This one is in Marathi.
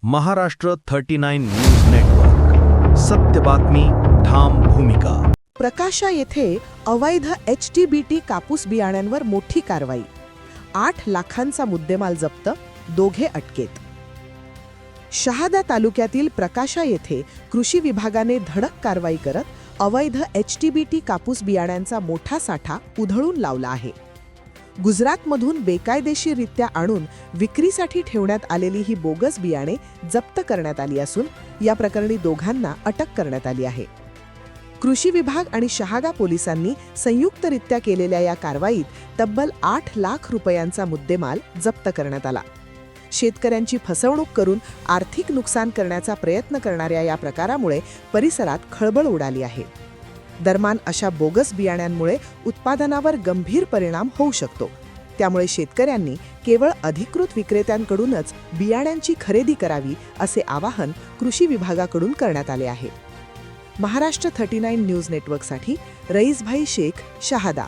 Maharashtra 39 news network. सत्य बातमी, ठाम भूमिका. प्रकाशा येथे अवैध HTBT कापूस बियाण्यांवर मोठी कारवाई. 8 लाखांचा मुद्देमाल जप्त, दोघे अटकेत. शहादा तालुक्यातील प्रकाशा येथे कृषी विभागाने धडक कारवाई करत अवैध HTBT कापूस बियाण्यांचा मोठा साठा उधळून लावला आहे. गुजरातमधून बेकायदेशीररित्या आणून विक्रीसाठी ठेवण्यात आलेली ही बोगस बियाणे जप्त करण्यात आली असून या प्रकरणी दोघांना अटक करण्यात आली आहे. कृषी विभाग आणि शहादा पोलिसांनी संयुक्तरित्या केलेल्या या कारवाईत तब्बल 8 लाख रुपयांचा मुद्देमाल जप्त करण्यात आला. शेतकऱ्यांची फसवणूक करून आर्थिक नुकसान करण्याचा प्रयत्न करणाऱ्या या प्रकारामुळे परिसरात खळबळ उडाली आहे. दरम्यान अशा बोगस बियाण्यांमुळे उत्पादनावर गंभीर परिणाम होऊ शकतो. त्यामुळे शेतकऱ्यांनी केवळ अधिकृत विक्रेत्यांकडूनच बियाण्यांची खरेदी करावी असे आवाहन कृषी विभागाकडून करण्यात आले आहे. महाराष्ट्र 39 न्यूज नेटवर्कसाठी रईसभाई शेख, शहादा.